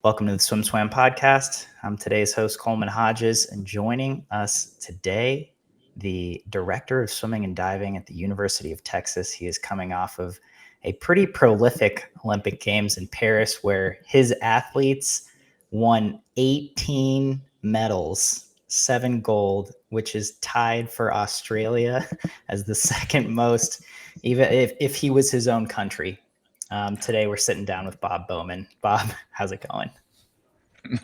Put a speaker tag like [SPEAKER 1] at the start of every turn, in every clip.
[SPEAKER 1] Welcome to the Swim Swam podcast. I'm today's host, Coleman Hodges, and joining us today, the director of swimming and diving at the University of Texas. He is coming off of a pretty prolific Olympic Games in Paris, where his athletes won 18 medals, 7 gold, which is tied for Australia as the second most, even if he was his own country. Today, we're sitting down with Bob Bowman. Bob, how's it going?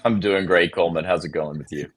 [SPEAKER 2] I'm doing great, Coleman. How's it going with you?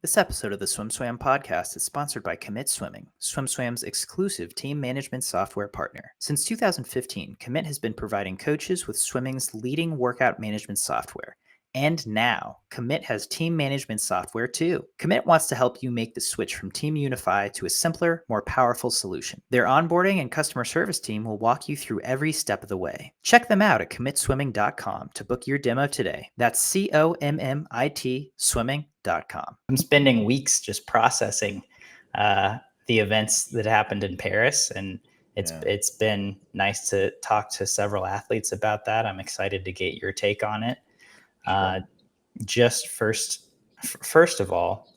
[SPEAKER 1] This episode of the Swim Swam podcast is sponsored by Commit Swimming, SwimSwam's exclusive team management software partner. Since 2015, Commit has been providing coaches with swimming's leading workout management software. And now, Commit has team management software too. Commit wants to help you make the switch from Team Unify to a simpler, more powerful solution. Their onboarding and customer service team will walk you through every step of the way. Check them out at commitswimming.com to book your demo today. That's COMMIT swimming.com. I'm spending weeks just processing the events that happened in Paris, and it's been nice to talk to several athletes about that. I'm excited to get your take on it. Just first of all,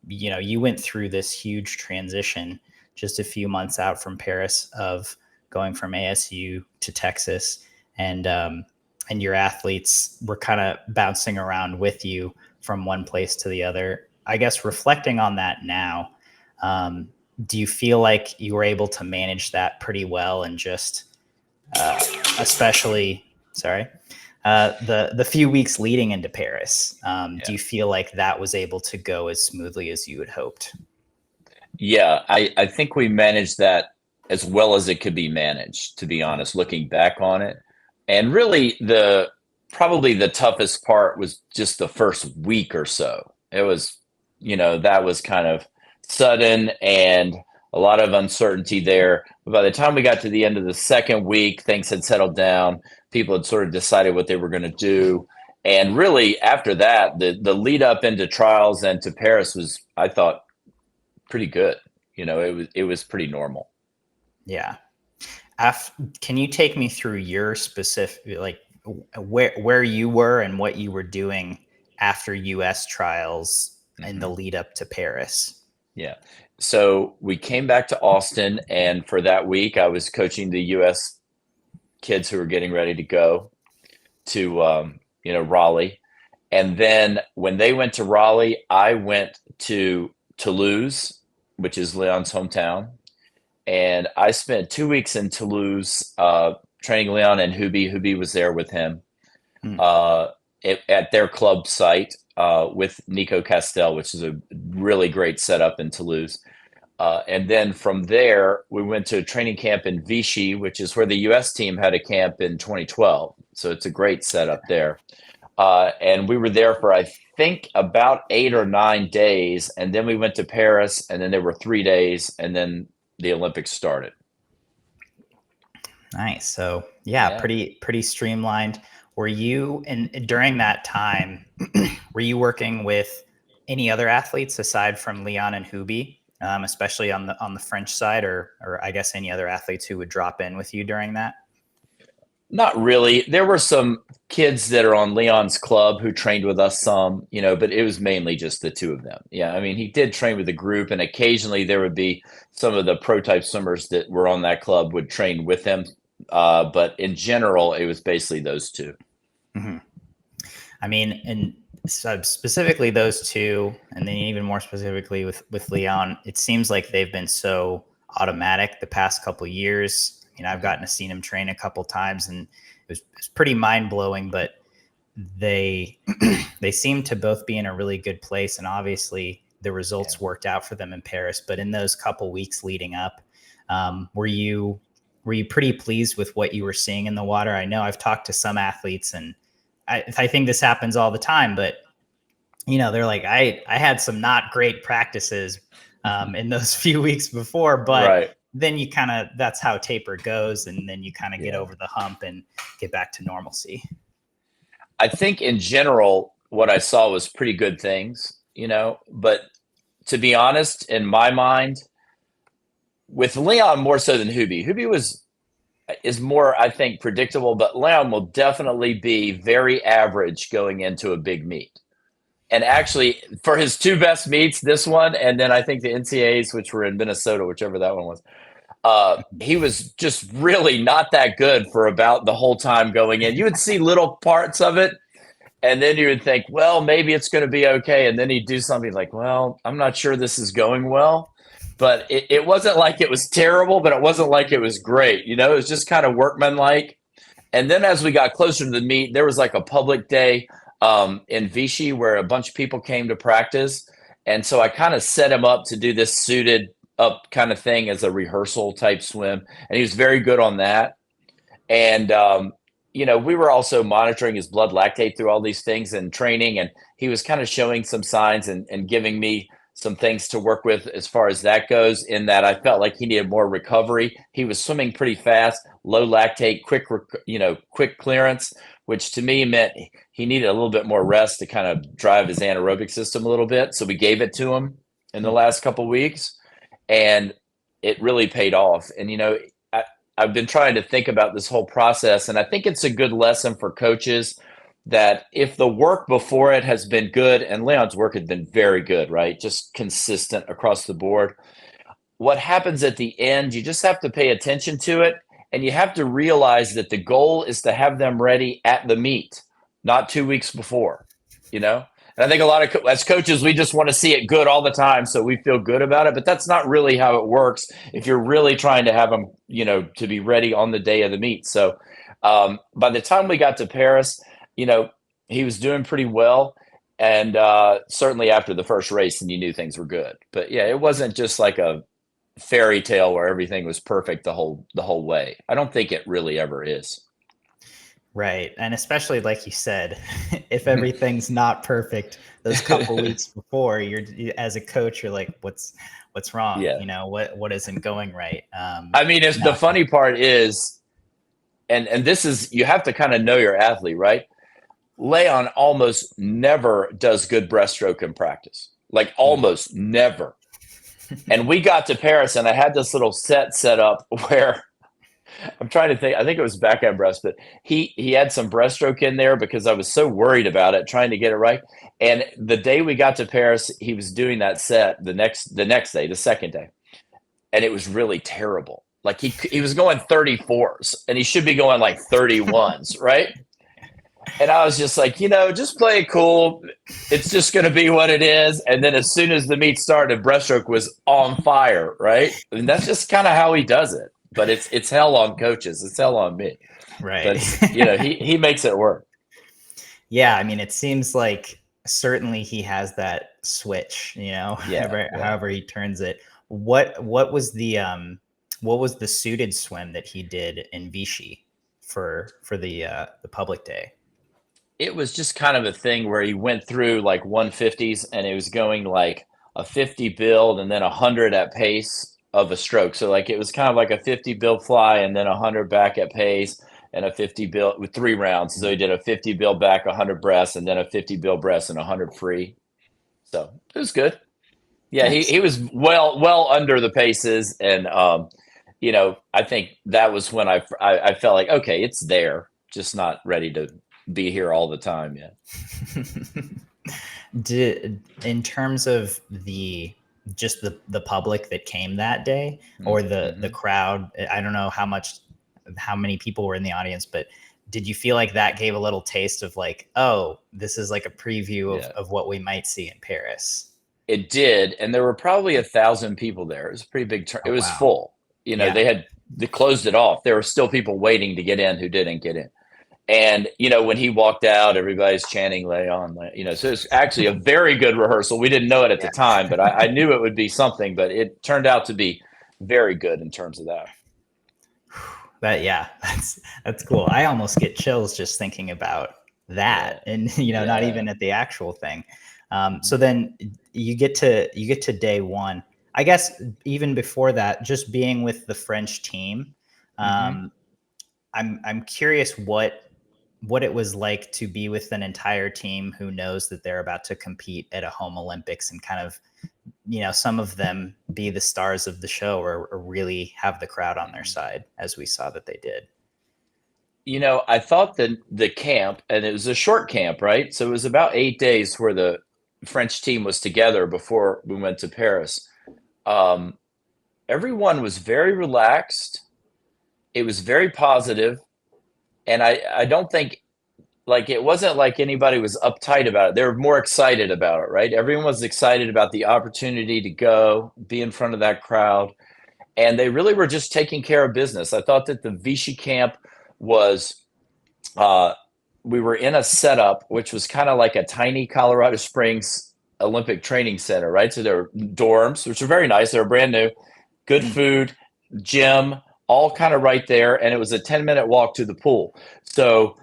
[SPEAKER 1] you went through this huge transition just a few months out from Paris of going from ASU to Texas, and your athletes were kind of bouncing around with you from one place to the other. I guess reflecting on that now, do you feel like you were able to manage that pretty well, and just the few weeks leading into Paris, do you feel like that was able to go as smoothly as you had hoped?
[SPEAKER 2] Yeah, I think we managed that as well as it could be managed, to be honest, looking back on it. And really probably the toughest part was just the first week or so. It was, that was kind of sudden and a lot of uncertainty there. But by the time we got to the end of the second week, things had settled down. People had sort of decided what they were going to do. And really, after that, the lead up into trials and to Paris was, I thought, pretty good. It was pretty normal.
[SPEAKER 1] Yeah. Can you take me through your specific, like where you were and what you were doing after U.S. trials and the lead up to Paris?
[SPEAKER 2] Yeah. So we came back to Austin, and for that week, I was coaching the U.S. kids who were getting ready to go to, Raleigh. And then when they went to Raleigh, I went to Toulouse, which is Leon's hometown. And I spent 2 weeks in Toulouse training Leon and Hubie. Hubie was there with him at their club site with Nico Castel, which is a really great setup in Toulouse. And then from there, we went to a training camp in Vichy, which is where the U.S. team had a camp in 2012. So it's a great setup there. And we were there for, I think, about 8 or 9 days. And then we went to Paris, and then there were 3 days, and then the Olympics started.
[SPEAKER 1] Nice. So pretty streamlined. Were you, and during that time, were you working with any other athletes aside from Leon and Hubie? Especially on the French side, or I guess any other athletes who would drop in with you during that?
[SPEAKER 2] Not really. There were some kids that are on Leon's club who trained with us some, but it was mainly just the two of them. Yeah, I mean, he did train with a group, and occasionally there would be some of the pro-type swimmers that were on that club would train with him. But in general, it was basically those two.
[SPEAKER 1] Mm-hmm. I mean, and so specifically those two, and then even more specifically with Leon, it seems like they've been so automatic the past couple of years. I've gotten to see him train a couple times, and it was pretty mind blowing. But they seem to both be in a really good place, and obviously the results worked out for them in Paris. But in those couple weeks leading up, were you pretty pleased with what you were seeing in the water? I know I've talked to some athletes, and I think this happens all the time, but they're like, I had some not great practices in those few weeks before, but
[SPEAKER 2] right.
[SPEAKER 1] then you kind of, that's how taper goes. And then you kind of get over the hump and get back to normalcy.
[SPEAKER 2] I think in general, what I saw was pretty good things, but to be honest, in my mind, with Leon more so than Hubie is more, I think, predictable, but Leon will definitely be very average going into a big meet. And actually, for his two best meets, this one, and then I think the NCAAs, which were in Minnesota, whichever that one was, he was just really not that good for about the whole time going in. You would see little parts of it, and then you would think, well, maybe it's going to be okay. And then he'd do something like, well, I'm not sure this is going well. But it wasn't like it was terrible, but it wasn't like it was great. It was just kind of workmanlike. And then as we got closer to the meet, there was like a public day in Vichy where a bunch of people came to practice. And so I kind of set him up to do this suited up kind of thing as a rehearsal type swim. And he was very good on that. And, we were also monitoring his blood lactate through all these things and training. And he was kind of showing some signs and giving me some things to work with as far as that goes, in that I felt like he needed more recovery. He was swimming pretty fast, low lactate, quick clearance, which to me meant he needed a little bit more rest to kind of drive his anaerobic system a little bit. So we gave it to him in the last couple of weeks, and it really paid off. And, I've been trying to think about this whole process, and I think it's a good lesson for coaches that if the work before it has been good, and Leon's work had been very good, right? Just consistent across the board. What happens at the end, you just have to pay attention to it, and you have to realize that the goal is to have them ready at the meet, not 2 weeks before, And I think a lot of, as coaches, we just want to see it good all the time, so we feel good about it, but that's not really how it works if you're really trying to have them, to be ready on the day of the meet. So by the time we got to Paris, he was doing pretty well, and certainly after the first race, and you knew things were good. But yeah, it wasn't just like a fairy tale where everything was perfect the whole way. I don't think it really ever is.
[SPEAKER 1] Right. And especially like you said, if everything's not perfect those couple weeks before, as a coach, you're like, what's wrong?
[SPEAKER 2] Yeah.
[SPEAKER 1] What isn't going right?
[SPEAKER 2] The funny part is, and this is, you have to kind of know your athlete, right? Leon almost never does good breaststroke in practice, like almost never. And we got to Paris, and I had this little set up where I'm trying to think. I think it was backhand breast, but he had some breaststroke in there because I was so worried about it, trying to get it right. And the day we got to Paris, he was doing that set the next day, the second day, and it was really terrible. Like he was going 34s, and he should be going like 31s, right? And I was just like, just play it cool. It's just going to be what it is. And then as soon as the meet started, breaststroke was on fire, right? I mean, that's just kind of how he does it. But it's hell on coaches. It's hell on me.
[SPEAKER 1] Right.
[SPEAKER 2] But, he makes it work.
[SPEAKER 1] Yeah. I mean, it seems like certainly he has that switch, however he turns it. What was the suited swim that he did in Vichy for the public day?
[SPEAKER 2] It was just kind of a thing where he went through like 150s, and it was going like a 50 build and then 100 at pace of a stroke. So like it was kind of like a 50 build fly and then 100 back at pace, and a 50 build with 3 rounds. So he did a 50 build back, 100 breast, and then a 50 build breast and 100 free. So it was good. Yeah, nice. He was well under the paces, and I think that was when I felt like, okay, it's there, just not ready to be here all the time yet.
[SPEAKER 1] In terms of the public that came that day, or the crowd, I don't know how many people were in the audience, but did you feel like that gave a little taste of like, oh, this is like a preview of what we might see in Paris? It
[SPEAKER 2] did. And there were probably 1,000 people there. It was a pretty big it was full. They closed it off. There were still people waiting to get in who didn't get in. And, when he walked out, everybody's chanting Leon, so it's actually a very good rehearsal. We didn't know it at the time, but I knew it would be something, but it turned out to be very good in terms of that.
[SPEAKER 1] That's cool. I almost get chills just thinking about that, and, not even at the actual thing. So then you get to day one. I guess even before that, just being with the French team, I'm curious what it was like to be with an entire team who knows that they're about to compete at a home Olympics and kind of, some of them be the stars of the show or really have the crowd on their side, as we saw that they did.
[SPEAKER 2] I thought that the camp, and it was a short camp, right? So it was about 8 days where the French team was together before we went to Paris. Everyone was very relaxed. It was very positive, and I don't think it wasn't like anybody was uptight about it. They were more excited about it, right? Everyone was excited about the opportunity to go be in front of that crowd, and they really were just taking care of business. I thought that the Vichy camp was we were in a setup which was kind of like a tiny Colorado Springs Olympic training center, right? So there were dorms, which are very nice. They were brand new, good food, gym, all kind of right there. And it was a 10-minute walk to the pool. So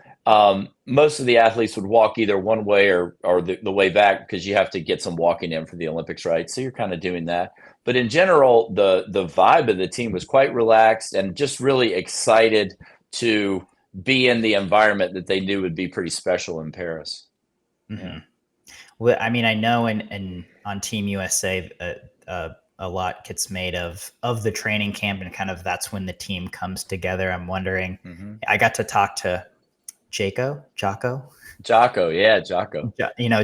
[SPEAKER 2] most of the athletes would walk either one way or the way back because you have to get some walking in for the Olympics, right? So you're kind of doing that. But in general, the vibe of the team was quite relaxed and just really excited to be in the environment that they knew would be pretty special in Paris.
[SPEAKER 1] Mm-hmm. Yeah. Well, I mean, I know on Team USA, a lot gets made of the training camp, and kind of that's when the team comes together. I'm wondering, I got to talk to Jocko,
[SPEAKER 2] yeah, Jocko.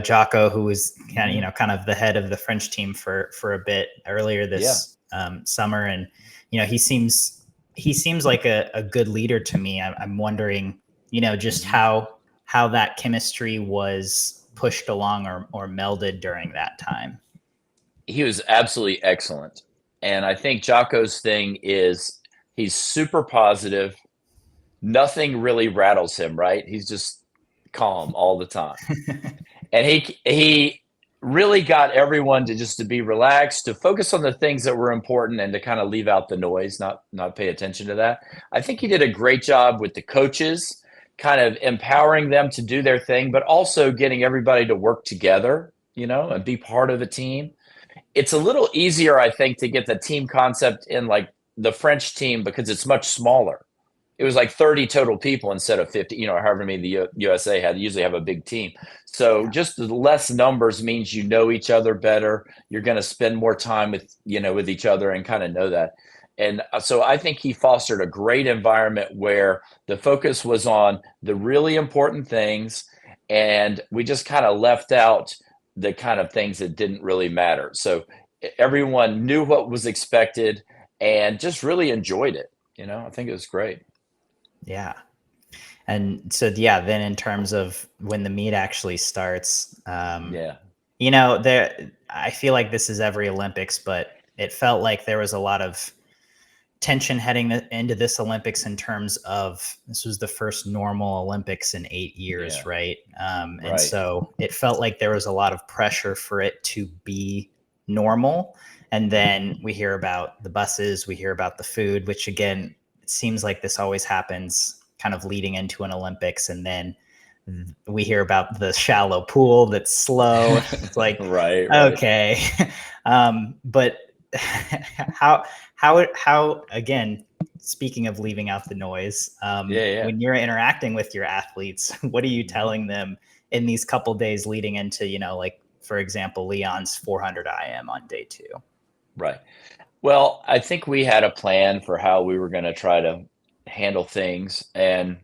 [SPEAKER 1] Jocko, who was kind of the head of the French team for a bit earlier this summer, and he seems like a good leader to me. I'm wondering, just how that chemistry was pushed along or melded during that time.
[SPEAKER 2] He was absolutely excellent. And I think Jocko's thing is he's super positive. Nothing really rattles him, right? He's just calm all the time. And he really got everyone to be relaxed, to focus on the things that were important and to kind of leave out the noise, not pay attention to that. I think he did a great job with the coaches, kind of empowering them to do their thing, but also getting everybody to work together, and be part of a team. It's a little easier, I think, to get the team concept in like the French team because it's much smaller. It was like 30 total people instead of 50, however many the USA had. They usually have a big team. So just the less numbers means you know each other better. You're going to spend more time with each other and kind of know that. And so I think he fostered a great environment where the focus was on the really important things, and we just kind of left out the kind of things that didn't really matter. So everyone knew what was expected and just really enjoyed it. I think it was great.
[SPEAKER 1] Yeah. And so, then in terms of when the meet actually starts, I feel like this is every Olympics, but it felt like there was a lot of tension heading into this Olympics in terms of this was the first normal Olympics in 8 years, right? And so it felt like there was a lot of pressure for it to be normal. And then we hear about the buses, we hear about the food, which again, it seems like this always happens kind of leading into an Olympics. And then we hear about the shallow pool that's slow. It's like, right. Okay. But how again, speaking of leaving out the noise, when you're interacting with your athletes, what are you telling them in these couple days leading into, like, for example, Leon's 400 IM on day 2?
[SPEAKER 2] Right. Well, I think we had a plan for how we were going to try to handle things. And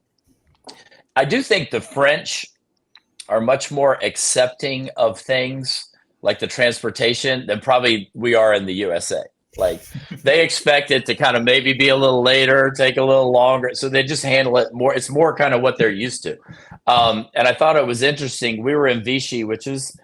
[SPEAKER 2] I do think the French are much more accepting of things like the transportation than probably we are in the USA. Like they expect it to kind of maybe be a little later, take a little longer. So they just handle it more. It's more kind of what they're used to. And I thought it was interesting. We were in Vichy, which is,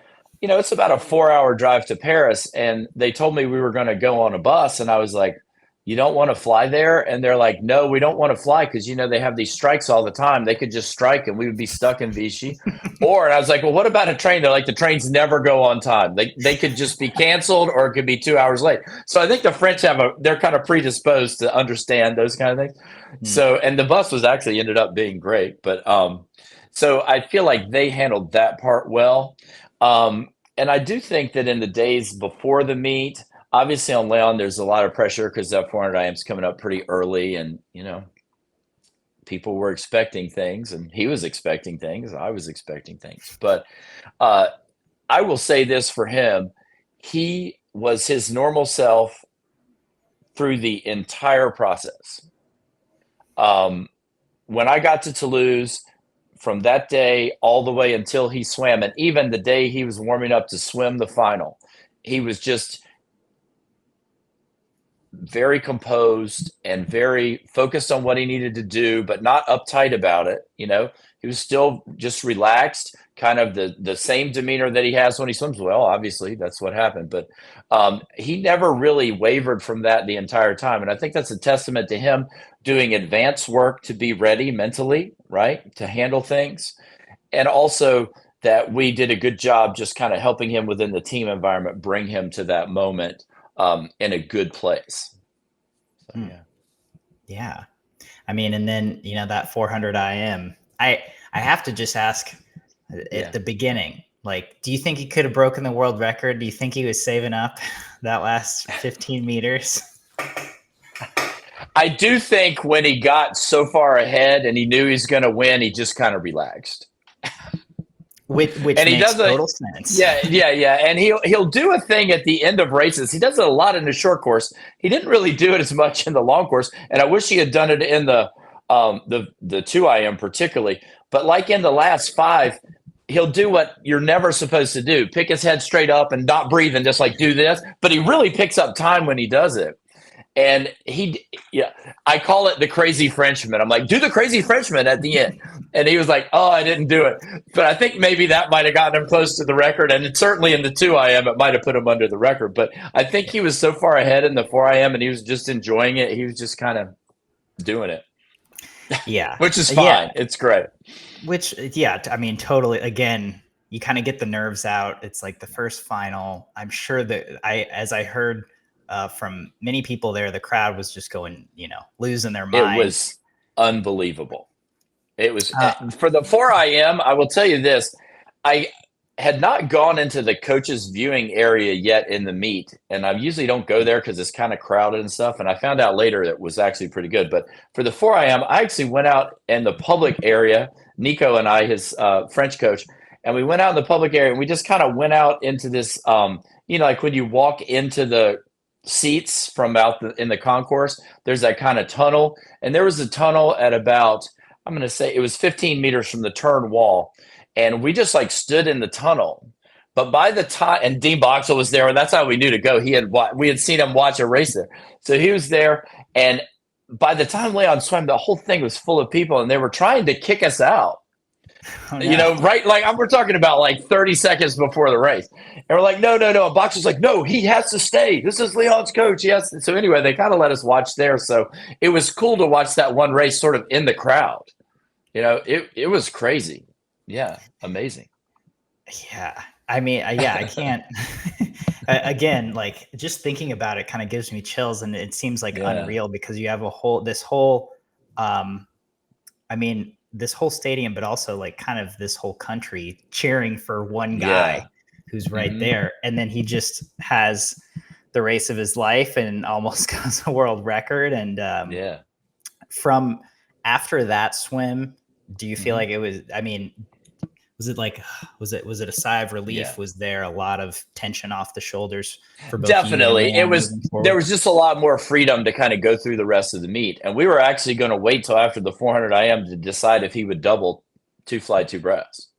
[SPEAKER 2] it's about a 4-hour drive to Paris. And they told me we were going to go on a bus. And I was like, you don't want to fly there? And they're like, no, we don't want to fly because, they have these strikes all the time. They could just strike and we would be stuck in Vichy. And I was like, well, what about a train? They're like, the trains never go on time. They could just be canceled or it could be 2 hours late. So I think the French they're kind of predisposed to understand those kind of things. So, and the bus ended up being great. But so I feel like they handled that part well. And I do think that in the days before the meet, obviously on Leon, there's a lot of pressure because that 400 IM is coming up pretty early, and people were expecting things, and he was expecting things. I was expecting things, but I will say this for him: he was his normal self through the entire process. When I got to Toulouse, from that day all the way until he swam, and even the day he was warming up to swim the final, he was just very composed and very focused on what he needed to do, but not uptight about it. He was still just relaxed, kind of the same demeanor that he has when he swims well. Obviously, that's what happened, but he never really wavered from that the entire time. And I think that's a testament to him doing advanced work to be ready mentally, right, to handle things. And also that we did a good job just kind of helping him within the team environment, bring him to that moment in a good place. So, yeah.
[SPEAKER 1] Yeah. I mean, and then, that 400 IM, I have to just ask at the beginning, like, do you think he could have broken the world record? Do you think he was saving up that last 15 meters?
[SPEAKER 2] I do think when he got so far ahead and he knew he's going to win, he just kind of relaxed.
[SPEAKER 1] Which
[SPEAKER 2] and he
[SPEAKER 1] makes
[SPEAKER 2] does
[SPEAKER 1] total sense.
[SPEAKER 2] Yeah. And he'll do a thing at the end of races. He does it a lot in the short course. He didn't really do it as much in the long course, and I wish he had done it in the 2 IM particularly. But like in the last 5, he'll do what you're never supposed to do: pick his head straight up and not breathe and just like do this. But he really picks up time when he does it. And I call it the crazy Frenchman. I'm like, do the crazy Frenchman at the end. And he was like, oh, I didn't do it. But I think maybe that might have gotten him close to the record. And certainly in the 2 IM, it might have put him under the record. But I think he was so far ahead in the 4 IM and he was just enjoying it. He was just kind of doing it.
[SPEAKER 1] Yeah.
[SPEAKER 2] Which is fine. Yeah. It's great.
[SPEAKER 1] I mean, totally. Again, you kind of get the nerves out. It's like the first final. I'm sure that as I heard from many people there, the crowd was just going, losing their mind.
[SPEAKER 2] It was unbelievable. It was for the 4 IM. I will tell you this: I had not gone into the coaches' viewing area yet in the meet, and I usually don't go there because it's kind of crowded and stuff. And I found out later it was actually pretty good. But for the 4 IM, I actually went out in the public area. Nico and I, his French coach, and we went out in the public area, and we just kind of went out into this, like when you walk into the seats from out in the concourse, there's that kind of tunnel, and there was a tunnel at about, I'm going to say it was 15 meters from the turn wall, and we just like stood in the tunnel. But by the time, and Dean Boxall was there, and that's how we knew to go. We had seen him watch a race there, so he was there. And by the time Leon swam, the whole thing was full of people, and they were trying to kick us out. Oh, no. Right? Like we're talking about like 30 seconds before the race. And we're like, no. And Box was like, no, he has to stay. This is Leon's coach. Yes. So anyway, they kind of let us watch there. So it was cool to watch that one race sort of in the crowd. It was crazy. Yeah. Amazing.
[SPEAKER 1] Yeah. I mean, I can't. Again, like just thinking about it kind of gives me chills, and it seems like unreal because you have this whole stadium, but also like kind of this whole country cheering for one guy who's right there. And then he just has the race of his life and almost goes a world record. And from after that swim, do you feel like it was, was it a sigh of relief? Yeah. Was there a lot of tension off the shoulders for both?
[SPEAKER 2] Definitely. There was just a lot more freedom to kind of go through the rest of the meet. And we were actually going to wait till after the 400 IM to decide if he would double 2 fly 2 breaths.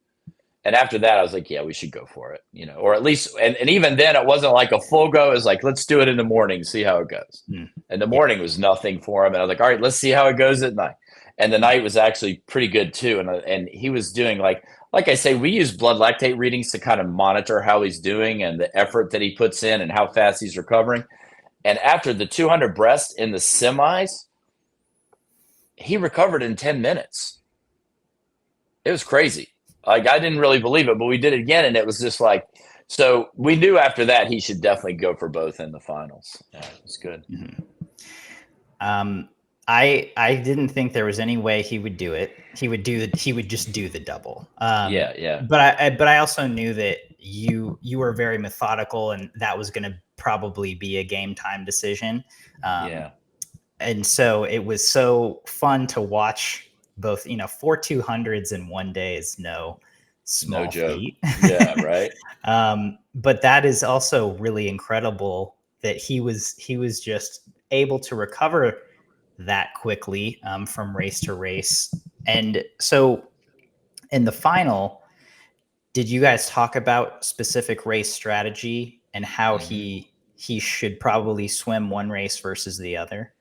[SPEAKER 2] And after that, I was like, yeah, we should go for it, or at least, and even then it wasn't like a full go. It was like, let's do it in the morning, see how it goes. And the morning was nothing for him. And I was like, all right, let's see how it goes at night. And the night was actually pretty good too. And he was doing like I say, we use blood lactate readings to kind of monitor how he's doing and the effort that he puts in and how fast he's recovering. And after the 200 breast in the semis, he recovered in 10 minutes. It was crazy. Like, I didn't really believe it, but we did it again. And it was just like, so we knew after that he should definitely go for both in the finals. Yeah, it was good.
[SPEAKER 1] I didn't think there was any way he would do it. He would just do the double.
[SPEAKER 2] But
[SPEAKER 1] I also knew that you were very methodical, and that was going to probably be a game time decision.
[SPEAKER 2] Yeah.
[SPEAKER 1] And so it was so fun to watch both, 4 200s in one day is no small
[SPEAKER 2] joke.
[SPEAKER 1] feat.
[SPEAKER 2] Yeah, right.
[SPEAKER 1] But that is also really incredible that he was just able to recover that quickly from race to race. And so in the final, did you guys talk about specific race strategy and how he should probably swim one race versus the other?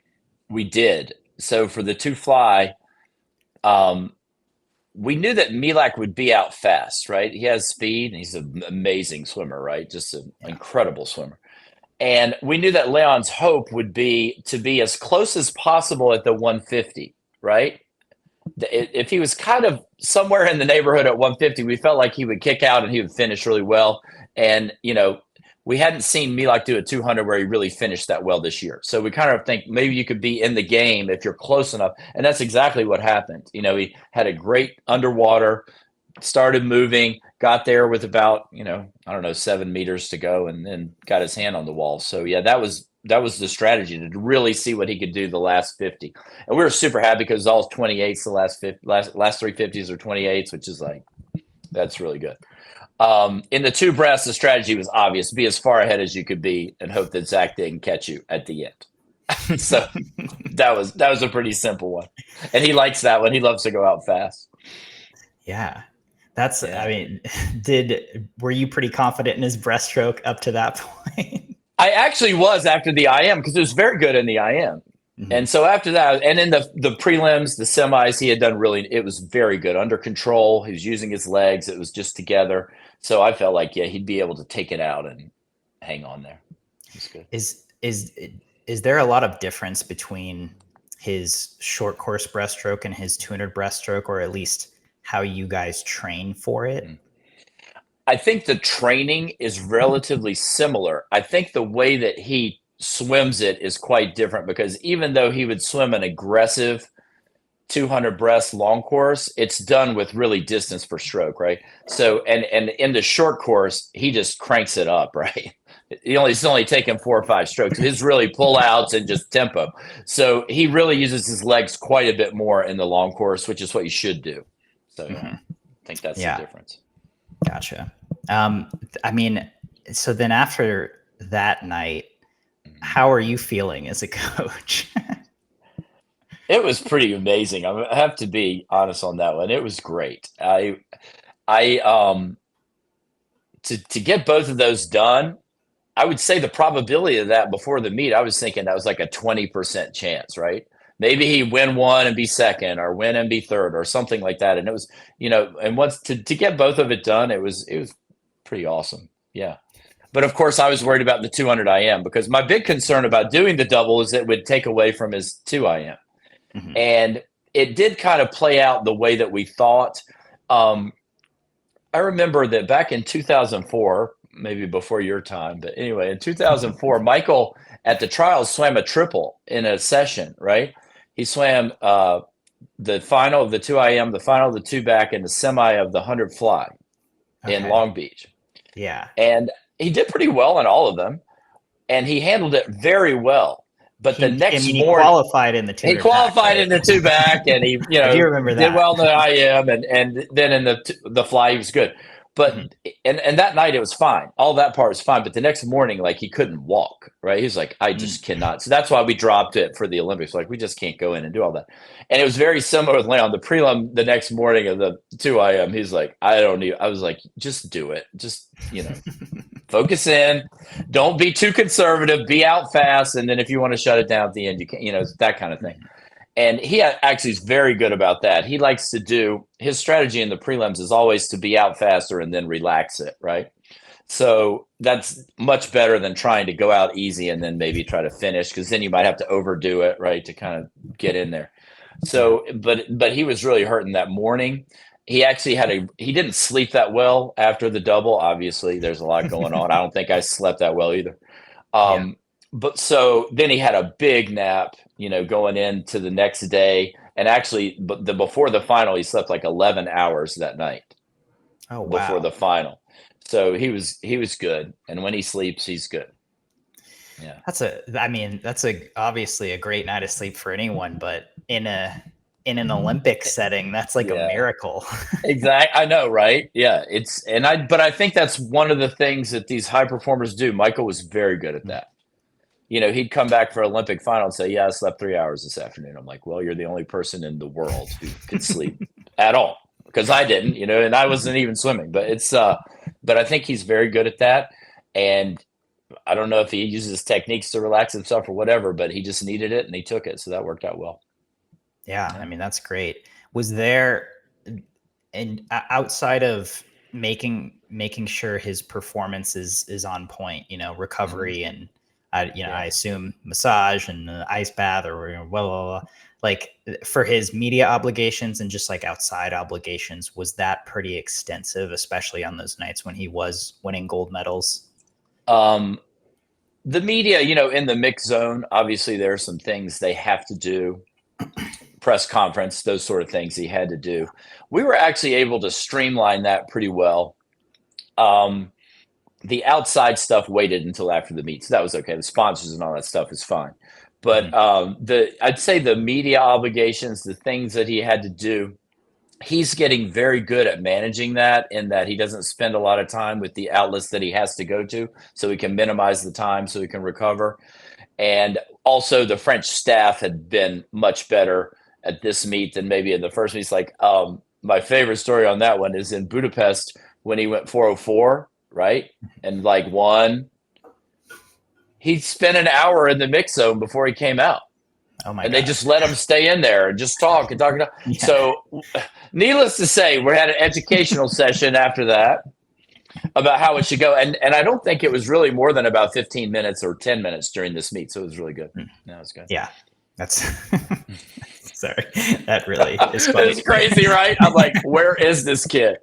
[SPEAKER 2] We did. So for the 2 fly, we knew that Milak would be out fast, right? He has speed and he's an amazing swimmer, right? Just an incredible swimmer. And we knew that Leon's hope would be to be as close as possible at the 150, right? If he was kind of somewhere in the neighborhood at 150, we felt like he would kick out and he would finish really well. And, we hadn't seen Milak do a 200 where he really finished that well this year. So we kind of think maybe you could be in the game if you're close enough. And that's exactly what happened. He had a great underwater, started moving, got there with about, 7 meters to go, and then got his hand on the wall. So yeah, that was the strategy, to really see what he could do the last 50. And we were super happy because all 28s, the last 350s are 28s, which is like, that's really good. In the 2 breaths, the strategy was obvious: be as far ahead as you could be and hope that Zach didn't catch you at the end. So that was a pretty simple one. And he likes that one. He loves to go out fast.
[SPEAKER 1] Yeah. I mean, were you pretty confident in his breaststroke up to that point?
[SPEAKER 2] I actually was after the IM, because it was very good in the IM. Mm-hmm. And so after that, and in the prelims, the semis, he had done it was very good, under control. He was using his legs. It was just together. So I felt like, yeah, he'd be able to take it out and hang on there. It's good.
[SPEAKER 1] Is there a lot of difference between his short course breaststroke and his 200 breaststroke, or at least how you guys train for it?
[SPEAKER 2] I think the training is relatively similar. I think the way that he swims it is quite different, because even though he would swim an aggressive 200 breast long course, it's done with really distance per stroke, right? So, and in the short course, he just cranks it up, right? He's only taking 4 or 5 strokes. His really pull outs and just tempo. So he really uses his legs quite a bit more in the long course, which is what you should do. So I think that's the difference.
[SPEAKER 1] Gotcha. I mean, so then after that night, how are you feeling as a coach?
[SPEAKER 2] It was pretty amazing. I have to be honest on that one. It was great. To get both of those done, I would say the probability of that before the meet, I was thinking that was like a 20% chance, right? Maybe he'd win one and be second, or win and be third, or something like that. And it was, and once to get both of it done, it was pretty awesome. Yeah. But of course, I was worried about the 200 IM, because my big concern about doing the double is it would take away from his 2 IM. Mm-hmm. And it did kind of play out the way that we thought. I remember that back in 2004, maybe before your time, but anyway, in 2004, Michael at the trials swam a triple in a session, right? He swam the final of the 2 IM, the final of the 2 back, and the semi of the 100 fly in Long Beach.
[SPEAKER 1] Yeah.
[SPEAKER 2] And he did pretty well in all of them, and he handled it very well. But the next morning,
[SPEAKER 1] he qualified in the 2
[SPEAKER 2] He qualified in the 2 back, and he,
[SPEAKER 1] I do remember that.
[SPEAKER 2] did well in the IM, and then in the fly, he was good. But and that night it was fine. All that part was fine. But the next morning, like, he couldn't walk, right? He's like, I just cannot. So that's why we dropped it for the Olympics. Like, we just can't go in and do all that. And it was very similar with Leon. The prelim the next morning of the 2 IM, he's like, I was like, just do it. Just, focus in. Don't be too conservative. Be out fast. And then if you want to shut it down at the end, you can, that kind of thing. And he actually is very good about that. He likes to do, his strategy in the prelims is always to be out faster and then relax it, right? So that's much better than trying to go out easy and then maybe try to finish, because then you might have to overdo it, right, to kind of get in there. So, but he was really hurting that morning. He actually he didn't sleep that well after the double. Obviously, there's a lot going on. I don't think I slept that well either. But so then he had a big nap, going into the next day. And actually, before the final, he slept like 11 hours that night.
[SPEAKER 1] Oh, wow.
[SPEAKER 2] Before the final. So he was good. And when he sleeps, he's good. Yeah.
[SPEAKER 1] That's obviously a great night of sleep for anyone, but in an Olympic setting, that's like a miracle.
[SPEAKER 2] Exactly. I know, right? Yeah. But I think that's one of the things that these high performers do. Michael was very good at that. He'd come back for Olympic final and say, "Yeah, I slept 3 hours this afternoon." I'm like, "Well, you're the only person in the world who could sleep at all, because I didn't, and I wasn't even swimming." But I think he's very good at that, and I don't know if he uses techniques to relax himself or whatever, but he just needed it and he took it, so that worked out well.
[SPEAKER 1] Yeah, I mean, that's great. Was there, and outside of making sure his performance is on point, recovery and I assume massage and ice bath or blah, blah, blah, like for his media obligations and just like outside obligations, was that pretty extensive, especially on those nights when he was winning gold medals?
[SPEAKER 2] The media, in the mix zone, obviously there are some things they have to do, press conference, those sort of things he had to do. We were actually able to streamline that pretty well. The outside stuff waited until after the meet, so that was okay. The sponsors and all that stuff is fine. But I'd say the media obligations, the things that he had to do, he's getting very good at managing that, in that he doesn't spend a lot of time with the outlets that he has to go to, so he can minimize the time so he can recover. And also the French staff had been much better at this meet than maybe in the first meet. It's like, my favorite story on that one is in Budapest when he went 4:04, right? And like won. He spent an hour in the mix zone before he came out.
[SPEAKER 1] Oh my
[SPEAKER 2] and
[SPEAKER 1] God.
[SPEAKER 2] They just let him stay in there and just talk and talk and talk.
[SPEAKER 1] Yeah.
[SPEAKER 2] So needless to say, we had an educational session after that about how it should go. And I don't think it was really more than about 15 minutes or 10 minutes during this meet. So it was really good. No, it was good.
[SPEAKER 1] Yeah. That's sorry. That really is funny.
[SPEAKER 2] It's crazy, right? I'm like, where is this kid?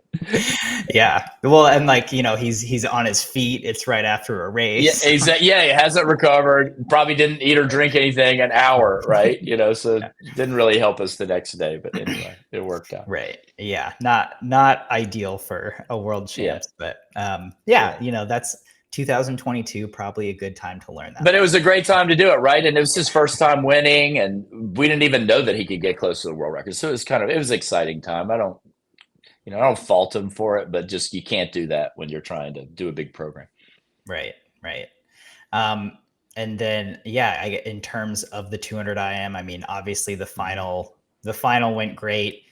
[SPEAKER 1] Yeah. Well, and like, he's on his feet. It's right after a race.
[SPEAKER 2] He hasn't recovered. Probably didn't eat or drink anything an hour, right? So it didn't really help us the next day. But anyway, it worked out.
[SPEAKER 1] Right. Yeah. Not ideal for a world champs, but that's 2022, probably a good time to learn that.
[SPEAKER 2] But it was a great time to do it, right? And it was his first time winning, and we didn't even know that he could get close to the world record. So it was an exciting time. I don't fault him for it, but just you can't do that when you're trying to do a big program.
[SPEAKER 1] Right. And then in terms of the 200 IM, I mean, obviously the final went great.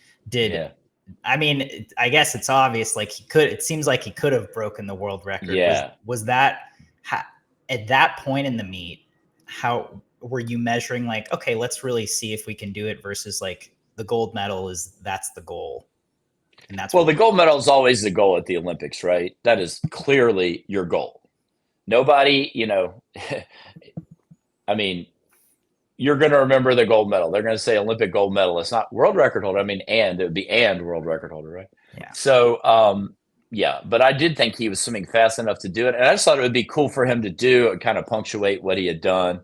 [SPEAKER 1] I mean, I guess it's obvious, like it seems like he could have broken the world record.
[SPEAKER 2] Yeah.
[SPEAKER 1] Was that at that point in the meet, how were you measuring, like, okay, let's really see if we can do it, versus like the gold medal that's the goal? And that's
[SPEAKER 2] the gold medal is always the goal at the Olympics, right? That is clearly your goal. Nobody, I mean, you're going to remember the gold medal. They're going to say Olympic gold medalist, not world record holder. I mean, it would be world record holder, right?
[SPEAKER 1] Yeah.
[SPEAKER 2] So, but I did think he was swimming fast enough to do it. And I just thought it would be cool for him to do and kind of punctuate what he had done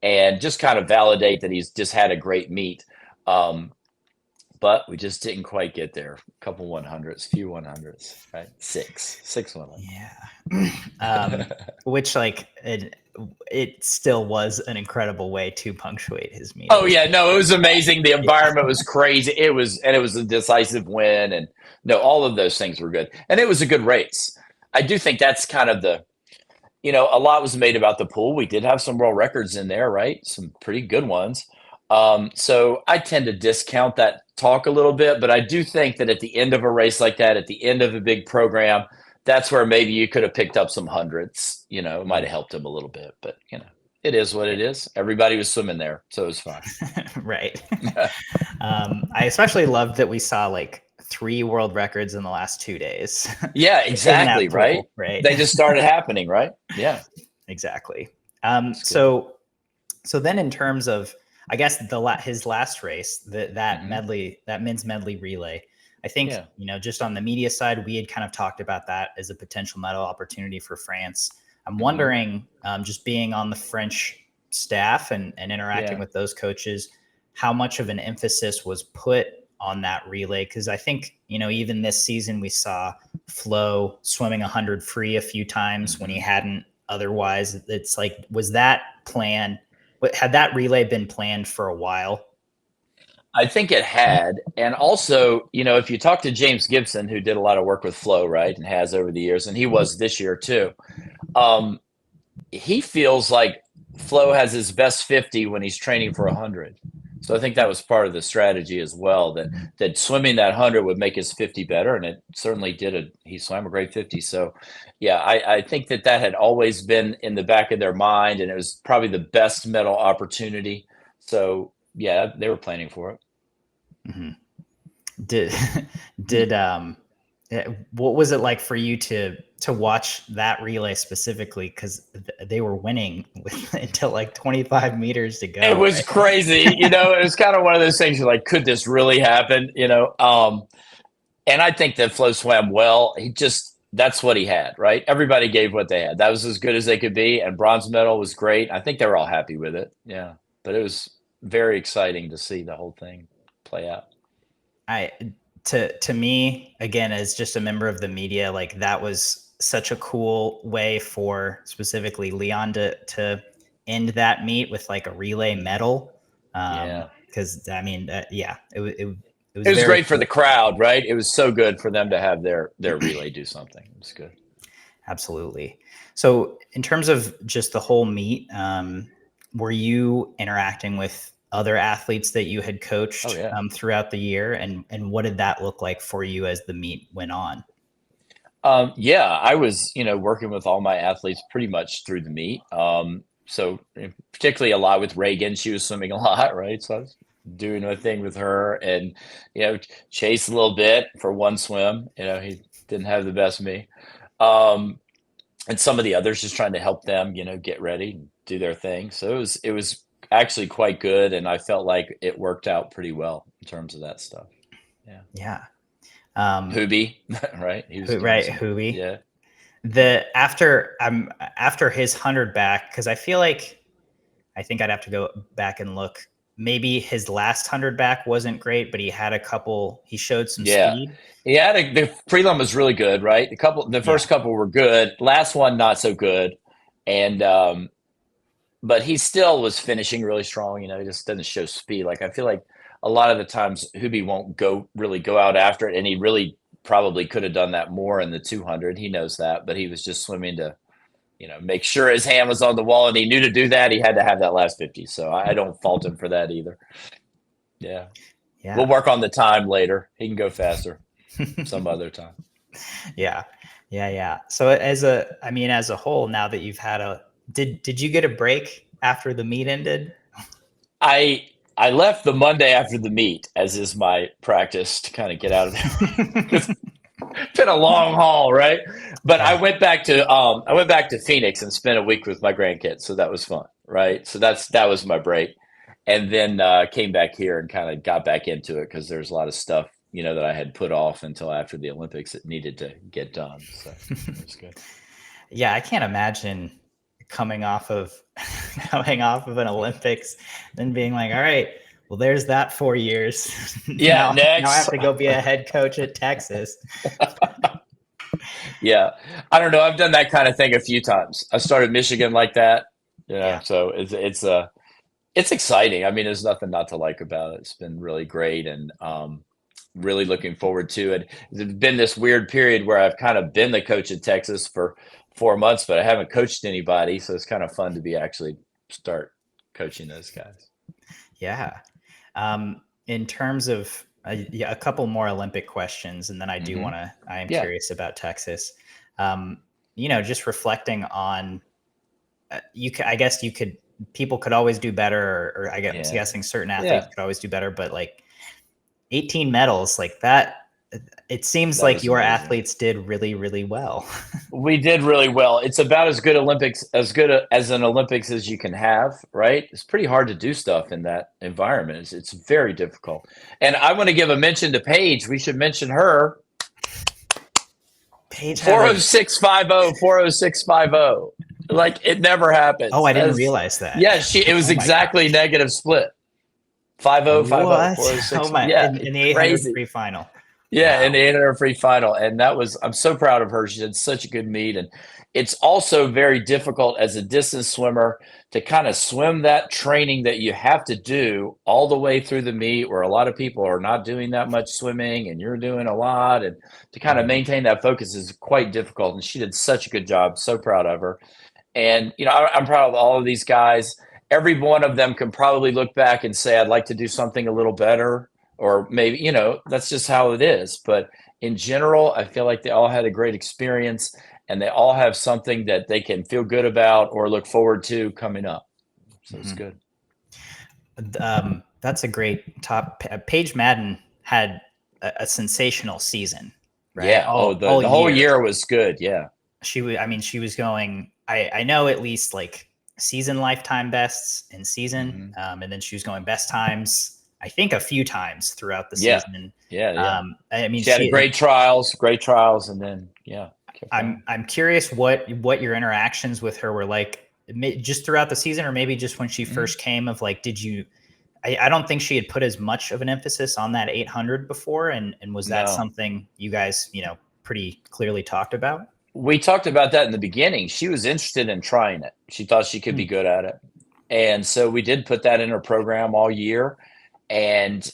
[SPEAKER 2] and just kind of validate that he's just had a great meet. But we just didn't quite get there. A couple 100s, few 100s, right? Six 100s.
[SPEAKER 1] Yeah. Which, like, it still was an incredible way to punctuate his meet.
[SPEAKER 2] Oh yeah, no, it was amazing. The environment was crazy. It was a decisive win, and all of those things were good. And it was a good race. I do think that's kind of a lot was made about the pool. We did have some world records in there, right? Some pretty good ones. So I tend to discount that talk a little bit, but I do think that at the end of a race like that, at the end of a big program, that's where maybe you could have picked up some hundreds. It might have helped him a little bit, but it is what it is. Everybody was swimming there, so it was fine.
[SPEAKER 1] Right. I especially loved that we saw like 3 world records in the last 2 days.
[SPEAKER 2] Yeah, exactly.
[SPEAKER 1] Right.
[SPEAKER 2] They just started happening, right? Yeah,
[SPEAKER 1] exactly. So then in terms of, I guess his last race, that men's medley relay, I think, just on the media side, we had kind of talked about that as a potential medal opportunity for France. I'm wondering, just being on the French staff and interacting with those coaches, how much of an emphasis was put on that relay? Because I think, even this season we saw Flo swimming 100 free a few times when he hadn't otherwise? It's like, was that planned? Had that relay been planned for a while?
[SPEAKER 2] I think it had. And also, if you talk to James Gibson, who did a lot of work with Flo, right, and has over the years, and he was this year too, he feels like Flo has his best 50 when he's training for 100. So I think that was part of the strategy as well, that swimming that 100 would make his 50 better, and it certainly did. He swam a great 50. So, yeah, I think that had always been in the back of their mind, and it was probably the best medal opportunity. So, yeah, they were planning for it.
[SPEAKER 1] Mm-hmm. What was it like for you to watch that relay specifically? Because they were winning until like 25 meters to go.
[SPEAKER 2] It was crazy. It was kind of one of those things you're like, could this really happen? And I think that Flo swam well. That's what he had, right? Everybody gave what they had. That was as good as they could be. And bronze medal was great. I think they were all happy with it. Yeah. But it was very exciting to see the whole thing play out.
[SPEAKER 1] To me, again, as just a member of the media, like that was such a cool way for specifically Leon to end that meet with like a relay medal. Because I mean, it was
[SPEAKER 2] great for the crowd, right? It was so good for them to have their relay do something. It was good.
[SPEAKER 1] Absolutely. So in terms of just the whole meet, were you interacting with other athletes that you had coached throughout the year, and what did that look like for you as the meet went on?
[SPEAKER 2] I was, working with all my athletes pretty much through the meet. So particularly a lot with Regan. She was swimming a lot, right? So I was doing a thing with her, and Chase a little bit for one swim. He didn't have the best of me, and some of the others just trying to help them, get ready and do their thing. So it was actually quite good, and I felt like it worked out pretty well in terms of that stuff. Hubie, right? He was
[SPEAKER 1] Hubie.
[SPEAKER 2] Yeah.
[SPEAKER 1] After his 100 back, because I think I'd have to go back and look. Maybe his last 100 back wasn't great, but he showed some speed.
[SPEAKER 2] Yeah, the prelim was really good, right? The first couple were good. Last one not so good, and but he still was finishing really strong. He just doesn't show speed. Like, I feel like a lot of the times Hubie won't go out after it. And he really probably could have done that more in the 200. He knows that, but he was just swimming to, make sure his hand was on the wall, and he knew to do that. He had to have that last 50. So I don't fault him for that either. Yeah. We'll work on the time later. He can go faster some other time.
[SPEAKER 1] Yeah. So as a whole, now that you've had did you get a break after the meet ended?
[SPEAKER 2] I left the Monday after the meet, as is my practice, to kind of get out of there. It's been a long haul, right? But I went back to Phoenix and spent a week with my grandkids, so that was fun, right? So that was my break, and then came back here and kind of got back into it because there's a lot of stuff that I had put off until after the Olympics that needed to get done. So it was good.
[SPEAKER 1] Yeah, I can't imagine coming off of an Olympics and being like, all right, well, there's that 4 years.
[SPEAKER 2] Yeah.
[SPEAKER 1] Now I have to go be a head coach at Texas.
[SPEAKER 2] Yeah. I don't know. I've done that kind of thing a few times. I started Michigan like that. So it's exciting. I mean, there's nothing not to like about it. It's been really great, and really looking forward to it. It's been this weird period where I've kind of been the coach at Texas for 4 months, but I haven't coached anybody. So it's kind of fun to be actually start coaching those guys.
[SPEAKER 1] Yeah. In terms of a couple more Olympic questions, and then I do I am curious about Texas. Just reflecting on, I guess people could always do better, or I guess guessing certain athletes could always do better, but like 18 medals like that, it seems like your athletes did really, really well.
[SPEAKER 2] We did really well. It's about as good as an Olympics as you can have, right? It's pretty hard to do stuff in that environment. It's very difficult. And I want to give a mention to Paige. We should mention her.
[SPEAKER 1] Paige
[SPEAKER 2] 40650, 40650. Like, it never happened.
[SPEAKER 1] Oh, I didn't realize that.
[SPEAKER 2] Yeah, it was exactly negative split. 50, 50, 406.
[SPEAKER 1] Oh my! In the 800 free final.
[SPEAKER 2] Yeah,
[SPEAKER 1] Wow.
[SPEAKER 2] in the 800 free final, and I'm so proud of her. She did such a good meet, and it's also very difficult as a distance swimmer to kind of swim that training that you have to do all the way through the meet, where a lot of people are not doing that much swimming, and you're doing a lot, and to kind of
[SPEAKER 1] Mhm.
[SPEAKER 2] maintain that focus is quite difficult. And she did such a good job. So proud of her. And I'm proud of all of these guys. Every one of them can probably look back and say, I'd like to do something a little better, or maybe, that's just how it is. But in general, I feel like they all had a great experience, and they all have something that they can feel good about or look forward to coming up. So it's
[SPEAKER 1] Mhm.
[SPEAKER 2] good.
[SPEAKER 1] That's a great top. Paige Madden had a sensational season, right?
[SPEAKER 2] Yeah. Oh,
[SPEAKER 1] All
[SPEAKER 2] the whole
[SPEAKER 1] year.
[SPEAKER 2] year was good. Yeah.
[SPEAKER 1] She was. I mean, she was going. I know at least like season lifetime bests in season,
[SPEAKER 2] Hmm.
[SPEAKER 1] and then she was going best times. I think a few times throughout the
[SPEAKER 2] Yeah.
[SPEAKER 1] season.
[SPEAKER 2] Yeah. Yeah.
[SPEAKER 1] I mean,
[SPEAKER 2] She had a great trials, and then, yeah, kept going.
[SPEAKER 1] I'm curious what your interactions with her were like, just throughout the season, or maybe just when she
[SPEAKER 2] Mhm.
[SPEAKER 1] first came. Of like, did you? I don't think she had put as much of an emphasis on that 800 before, and was that
[SPEAKER 2] No.
[SPEAKER 1] something you guys pretty clearly talked about?
[SPEAKER 2] We talked about that in the beginning. She was interested in trying it. She thought she could be
[SPEAKER 1] Hmm.
[SPEAKER 2] good at it. And so we did put that in her program all year. And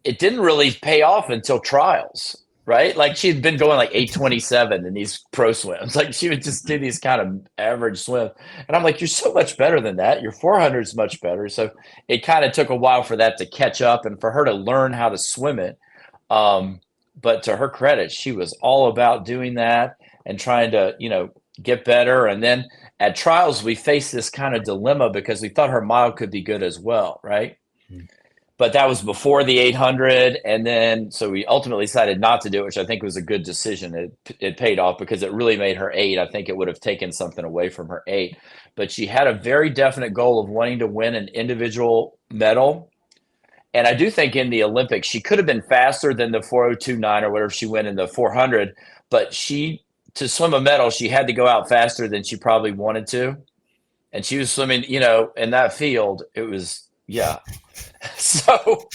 [SPEAKER 2] it didn't really pay off until trials, right? Like she'd been going like 827 in these pro swims. Like she would just do these kind of average swims. And I'm like, you're so much better than that. Your 400 is much better. So it kind of took a while for that to catch up and for her to learn how to swim it. Um, but to her credit, she was all about doing that and trying to, get better. And then at trials, we faced this kind of dilemma because we thought her mile could be good as well, right? But that was before the 800, and then so we ultimately decided not to do it, which I think was a good decision. It paid off because it really made her 8. I think it would have taken something away from her 8, but she had a very definite goal of wanting to win an individual medal. And I do think in the Olympics, she could have been faster than the 4029 or whatever she went in the 400, but to swim a medal, she had to go out faster than she probably wanted to. And she was swimming, in that field. It was, yeah. So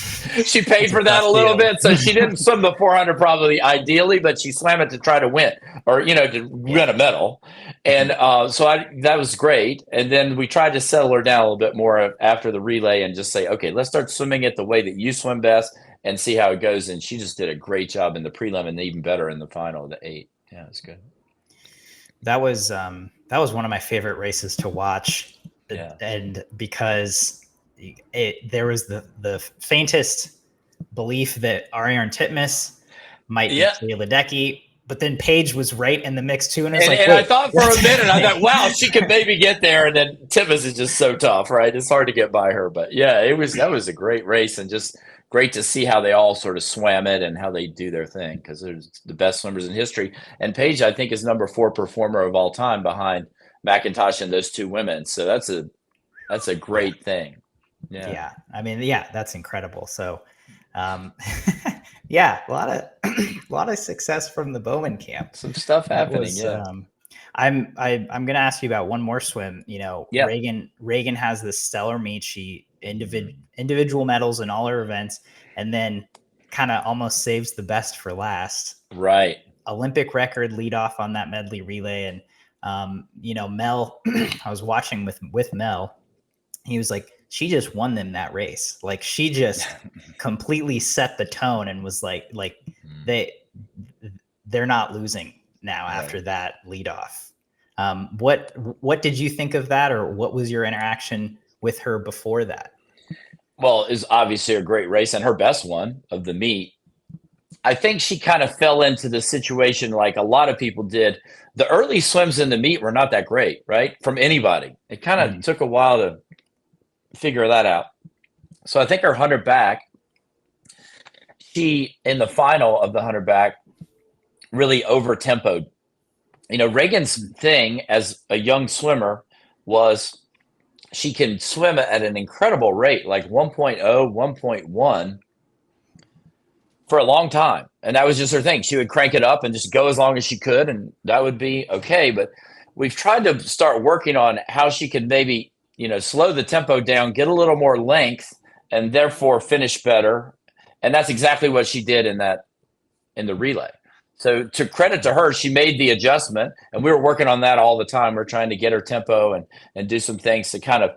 [SPEAKER 2] she paid
[SPEAKER 1] That's a
[SPEAKER 2] for that
[SPEAKER 1] tough
[SPEAKER 2] a little
[SPEAKER 1] field.
[SPEAKER 2] bit. So she didn't swim the 400 probably ideally, but she swam it to try to win or, to
[SPEAKER 1] Yeah.
[SPEAKER 2] win a medal. And that was great. And then we tried to settle her down a little bit more after the relay and just say, okay, let's start swimming it the way that you swim best and see how it goes. And she just did a great job in the prelim and even better in the final, the 8. Yeah, it's good.
[SPEAKER 1] That was one of my favorite races to watch,
[SPEAKER 2] Yeah.
[SPEAKER 1] and because there was the faintest belief that Ariarne Titmus might beat
[SPEAKER 2] Yeah.
[SPEAKER 1] Katie Ledecky, but then Paige was right in the mix too, and I was
[SPEAKER 2] And,
[SPEAKER 1] like,
[SPEAKER 2] and I
[SPEAKER 1] wait,
[SPEAKER 2] thought for
[SPEAKER 1] what's
[SPEAKER 2] a minute, I
[SPEAKER 1] happening?
[SPEAKER 2] thought, wow, she could maybe get there. And then Timmons is just so tough, right? It's hard to get by her. But yeah, that was a great race and just great to see how they all sort of swam it and how they do their thing because they're the best swimmers in history. And Paige, I think, is number 4 performer of all time behind McIntosh and those 2 women. So that's a
[SPEAKER 1] Yeah,
[SPEAKER 2] great thing. Yeah.
[SPEAKER 1] yeah. I mean, yeah, that's incredible. So, um, yeah, a lot of a lot of success from the Bowman camp.
[SPEAKER 2] Some stuff
[SPEAKER 1] That
[SPEAKER 2] happening.
[SPEAKER 1] was.
[SPEAKER 2] Yeah.
[SPEAKER 1] I'm going to ask you about one more swim.
[SPEAKER 2] Yeah.
[SPEAKER 1] Regan has this stellar meet. She
[SPEAKER 2] Mhm.
[SPEAKER 1] individual medals in all her events, and then kind of almost saves the best for last.
[SPEAKER 2] Right.
[SPEAKER 1] Olympic record lead off on that medley relay, and Mel. I was watching with Mel. He was like, she just won them that race. Like she just completely set the tone and was like
[SPEAKER 2] Mhm.
[SPEAKER 1] they they're not losing now
[SPEAKER 2] Right.
[SPEAKER 1] after that lead off. What did you think of that, or what was your interaction with her before that?
[SPEAKER 2] Well, it's obviously a great race and her best one of the meet. I think she kind of fell into the situation like a lot of people did. The early swims in the meet were not that great, right? From anybody. It kind of
[SPEAKER 1] Mhm.
[SPEAKER 2] took a while to figure that out. So I think her 100 back, she in the final of the 100 back really over tempoed. Reagan's thing as a young swimmer was she can swim at an incredible rate, like 1.0, 1.1 for a long time. And that was just her thing. She would crank it up and just go as long as she could, and that would be okay. But we've tried to start working on how she could maybe, slow the tempo down, get a little more length, and therefore finish better. And that's exactly what she did in that in the relay. So to credit to her, she made the adjustment, and we were working on that all the time. We're trying to get her tempo and do some things to kind of,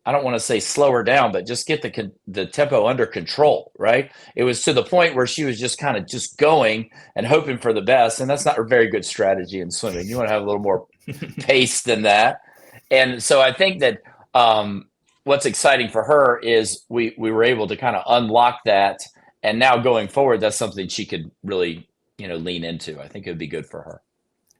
[SPEAKER 2] I don't want to say slow her down, but just get the tempo under control, right? It was to the point where she was just kind of just going and hoping for the best, and that's not a very good strategy in swimming. You want to have a little more pace than that. And so I think that what's exciting for her is we were able to kind of unlock that, and now going forward, that's something she could really lean into. I think it would be good for her.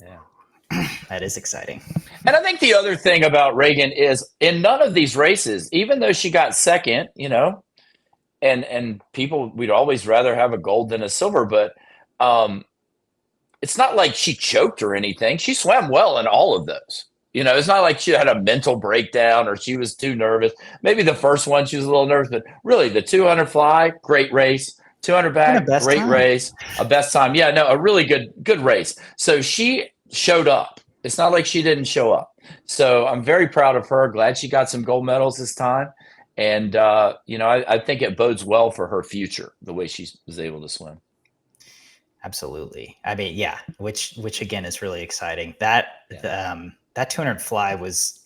[SPEAKER 1] Yeah. That is exciting.
[SPEAKER 2] And I think the other thing about Regan is in none of these races, even though she got second, and people, we'd always rather have a gold than a silver, but it's not like she choked or anything. She swam well in all of those. It's not like she had a mental breakdown or she was too nervous. Maybe the first one she was a little nervous, but really the 200 fly, great race. 200 back, great race, a best time. Yeah, no, a really good race. So she showed up. It's not like she didn't show up. So I'm very proud of her. Glad she got some gold medals this time. And, I think it bodes well for her future, the way she was able to swim.
[SPEAKER 1] Absolutely. I mean, yeah, which again is really exciting. That 200 fly was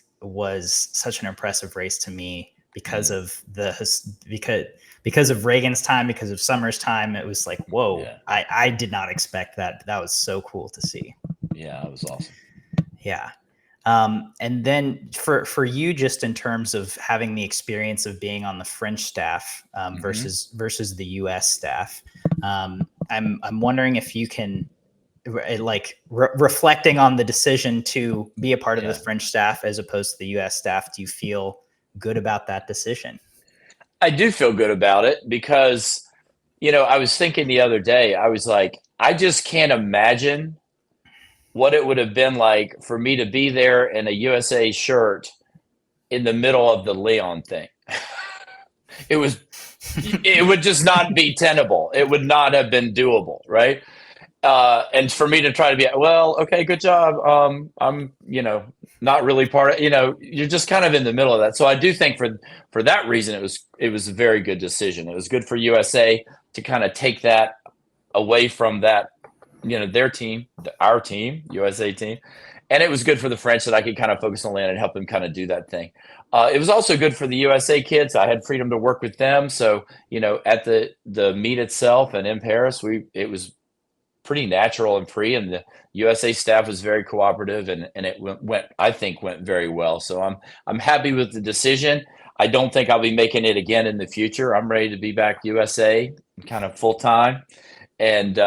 [SPEAKER 1] such an impressive race to me because of because of Reagan's time, because of Summer's time. It was like, whoa, yeah. I did not expect that. That was so cool to see.
[SPEAKER 2] Yeah, it was awesome.
[SPEAKER 1] Yeah. And then for you, just in terms of having the experience of being on the French staff versus the US staff, I'm wondering if you can, reflecting on the decision to be a part of the French staff as opposed to the US staff, do you feel good about that decision?
[SPEAKER 2] I do feel good about it because, I was thinking the other day, I was like, I just can't imagine what it would have been like for me to be there in a USA shirt in the middle of the Leon thing. It would just not be tenable. It would not have been doable, right? And for me to try to be, well, okay, good job. I'm, not really part of, you're just kind of in the middle of that. So I do think for that reason, it was a very good decision. It was good for USA to kind of take that away from that, their team, our team, USA team. And it was good for the French that I could kind of focus on land and help them kind of do that thing. It was also good for the USA kids. I had freedom to work with them. So, at the meet itself and in Paris, it was pretty natural and free, and the USA staff was very cooperative, and it went very well. So I'm happy with the decision. I don't think I'll be making it again in the future. I'm ready to be back USA kind of full time. And,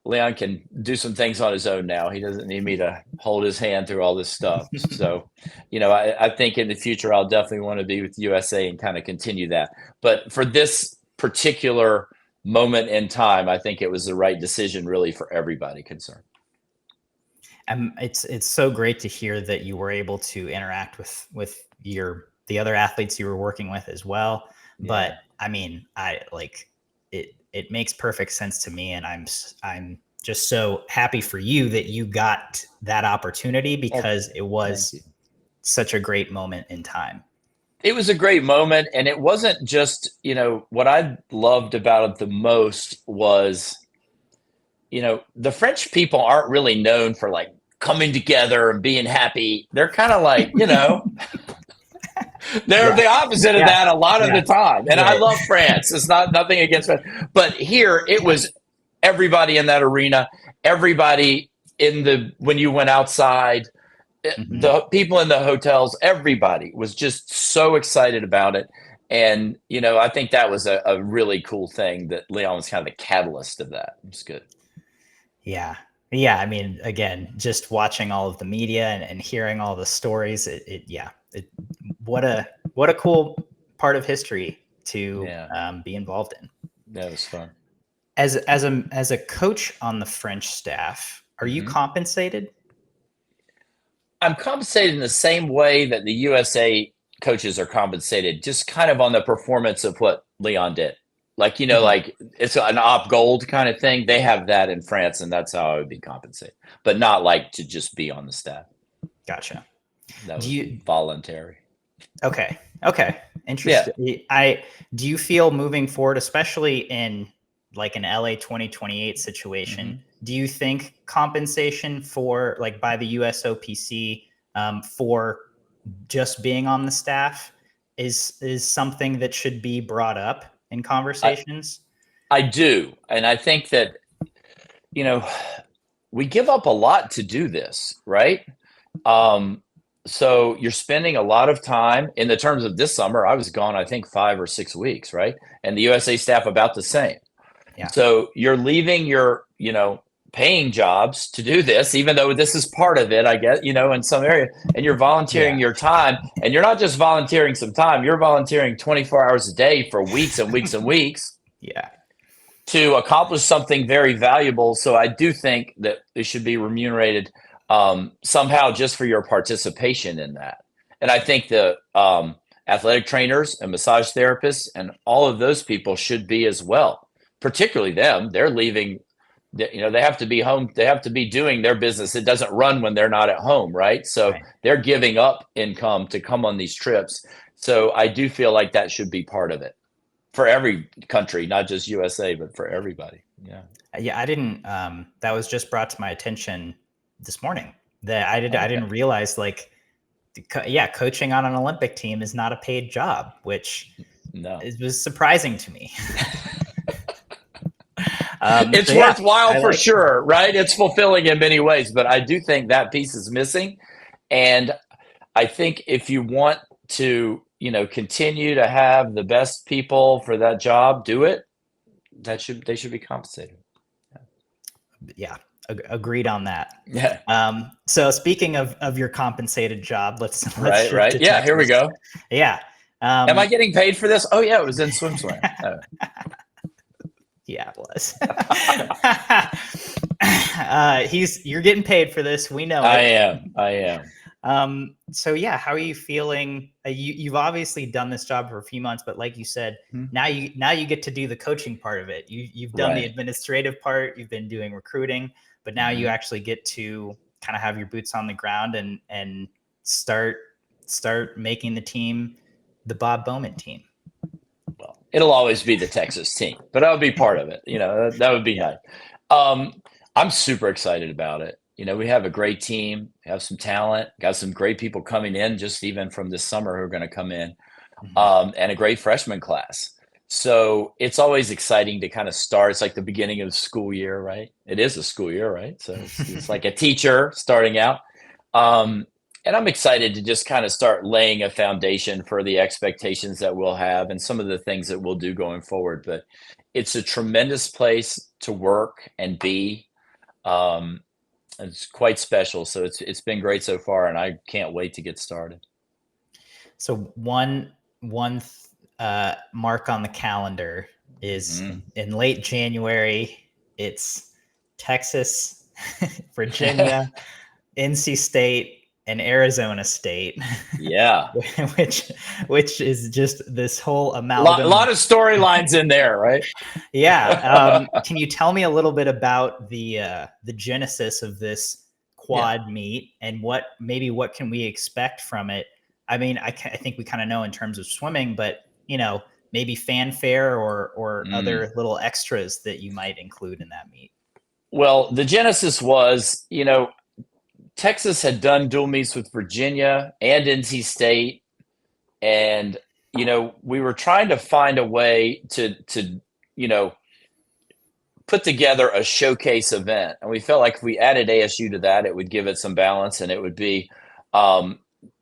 [SPEAKER 2] Leon can do some things on his own now. He doesn't need me to hold his hand through all this stuff. So, I think in the future, I'll definitely want to be with USA and kind of continue that. But for this particular moment in time, I think it was the right decision really for everybody concerned.
[SPEAKER 1] It's so great to hear that you were able to interact with the other athletes you were working with as well. Yeah. But I mean, it makes perfect sense to me, and I'm just so happy for you that you got that opportunity because it was such a great moment in time.
[SPEAKER 2] It was a great moment, and it wasn't just, what I loved about it the most was, the French people aren't really known for like coming together and being happy. They're kind of like, they're the opposite of that a lot of the time. And I love France. It's nothing against France. But here it was everybody in that arena, everybody when you went outside, the people in the hotels, everybody was just so excited about it. And, I think that was a really cool thing that Leon was kind of the catalyst of that. It's good.
[SPEAKER 1] Yeah. Yeah. I mean, again, just watching all of the media and hearing all the stories, what a cool part of history to be involved in.
[SPEAKER 2] That was fun.
[SPEAKER 1] As a coach on the French staff, are you compensated?
[SPEAKER 2] I'm compensated in the same way that the USA coaches are compensated, just kind of on the performance of what Leon did. Like, like it's an op gold kind of thing. They have that in France, and that's how I would be compensated, but not like to just be on the staff.
[SPEAKER 1] Gotcha.
[SPEAKER 2] That was voluntary.
[SPEAKER 1] Okay. Interesting. Yeah. Do you feel moving forward, especially in like an LA 2028 situation,
[SPEAKER 2] Mm-hmm.
[SPEAKER 1] do you think compensation for like by the USOPC for just being on the staff is something that should be brought up in conversations?
[SPEAKER 2] I do. And I think that, you know, we give up a lot to do this, right? So you're spending a lot of time in the terms of this summer. I was gone, I think 5 or 6 weeks, right? And the USA staff about the same.
[SPEAKER 1] Yeah.
[SPEAKER 2] So you're leaving your, paying jobs to do this, even though this is part of it, I guess, in some area, and you're volunteering your time, and you're not just volunteering some time, you're volunteering 24 hours a day for weeks and weeks and weeks.
[SPEAKER 1] Yeah.
[SPEAKER 2] To accomplish something very valuable. So I do think that it should be remunerated somehow just for your participation in that. And I think the athletic trainers and massage therapists and all of those people should be as well, particularly them. They're leaving, they have to be home. They have to be doing their business. It doesn't run when they're not at home, right? So they're giving up income to come on these trips. So I do feel like that should be part of it. For every country, not just USA, but for everybody. Yeah.
[SPEAKER 1] Yeah. I didn't, that was just brought to my attention this morning that I didn't realize coaching on an Olympic team is not a paid job, which was surprising to me.
[SPEAKER 2] It's worthwhile for sure, right? It's fulfilling in many ways, but I do think that piece is missing. And I think if you want to, continue to have the best people for that job do it, they should be compensated.
[SPEAKER 1] Yeah. Agreed on that.
[SPEAKER 2] Yeah.
[SPEAKER 1] So speaking of your compensated job, let's
[SPEAKER 2] right. Yeah. Here we go.
[SPEAKER 1] Yeah.
[SPEAKER 2] Am I getting paid for this? Oh yeah. It was in Swim Swam.
[SPEAKER 1] Yeah, it was. You're getting paid for this. We know.
[SPEAKER 2] I am.
[SPEAKER 1] So yeah, how are you feeling? You've obviously done this job for a few months, but like you said, now you get to do the coaching part of it. You've done the administrative part. You've been doing recruiting, but now you actually get to kind of have your boots on the ground and start making the team the Bob Bowman team.
[SPEAKER 2] Well, it'll always be the Texas team, but I'll be part of it. That would be nice. I'm super excited about it. We have a great team, we have some talent, got some great people coming in just even from this summer who are going to come in, and a great freshman class. So it's always exciting to kind of start. It's like the beginning of the school year, right? It is a school year, right? So it's like a teacher starting out. And I'm excited to just kind of start laying a foundation for the expectations that we'll have and some of the things that we'll do going forward. But it's a tremendous place to work and be. It's quite special. So it's been great so far, and I can't wait to get started.
[SPEAKER 1] So one mark on the calendar is in late January. It's Texas, Virginia, NC State, and Arizona State.
[SPEAKER 2] Yeah.
[SPEAKER 1] which is just this whole amalgam.
[SPEAKER 2] A lot of storylines in there, right?
[SPEAKER 1] Yeah. Can you tell me a little bit about the genesis of this quad meet and what can we expect from it? I mean, I think we kind of know in terms of swimming, but maybe fanfare or other little extras that you might include in that meet.
[SPEAKER 2] Well, the genesis was, Texas had done dual meets with Virginia and NC State. And, we were trying to find a way to put together a showcase event. And we felt like if we added ASU to that, it would give it some balance, and it would be,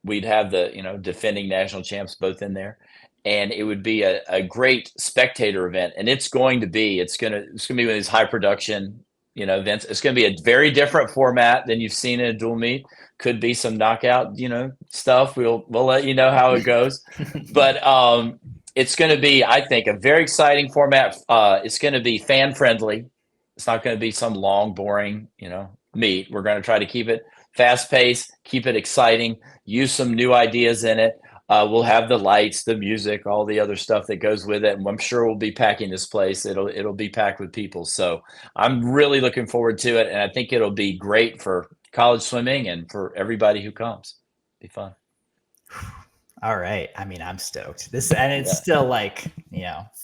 [SPEAKER 2] we'd have the, defending national champs both in there. And it would be a great spectator event. And it's going to be one of these high production events. It's going to be a very different format than you've seen in a dual meet. Could be some knockout, stuff. We'll let you know how it goes. But it's going to be, I think, a very exciting format. It's going to be fan friendly. It's not going to be some long, boring, meet. We're going to try to keep it fast paced, keep it exciting, use some new ideas in it. We'll have the lights, the music, all the other stuff that goes with it. And I'm sure we'll be packing this place. It'll be packed with people. So I'm really looking forward to it. And I think it'll be great for college swimming and for everybody who comes. Be fun.
[SPEAKER 1] All right. I mean, I'm stoked. It's
[SPEAKER 2] Yeah.
[SPEAKER 1] still like,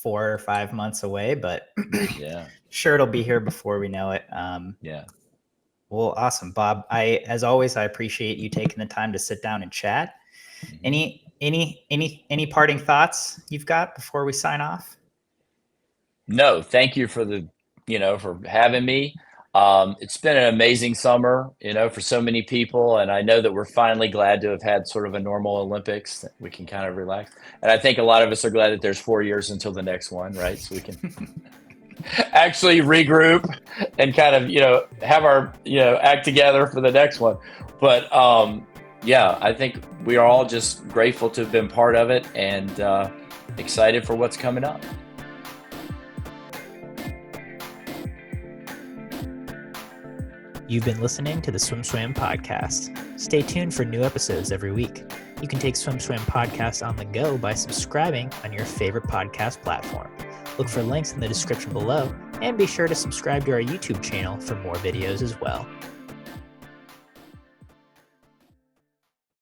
[SPEAKER 1] 4 or 5 months away, but
[SPEAKER 2] Yeah.
[SPEAKER 1] sure it'll be here before we know it.
[SPEAKER 2] Yeah.
[SPEAKER 1] Well, awesome, Bob. As always, I appreciate you taking the time to sit down and chat.
[SPEAKER 2] Mhm.
[SPEAKER 1] Any parting thoughts you've got before we sign off?
[SPEAKER 2] No, thank you for having me. It's been an amazing summer, for so many people. And I know that we're finally glad to have had sort of a normal Olympics that we can kind of relax. And I think a lot of us are glad that there's 4 years until the next one, right? So we can actually regroup and kind of, have our, act together for the next one. But yeah, I think we are all just grateful to have been part of it and excited for what's coming up.
[SPEAKER 1] You've been listening to the Swim Swam podcast. Stay tuned for new episodes every week. You can take Swim Swam podcast on the go by subscribing on your favorite podcast platform. Look for links in the description below, and be sure to subscribe to our YouTube channel for more videos as well.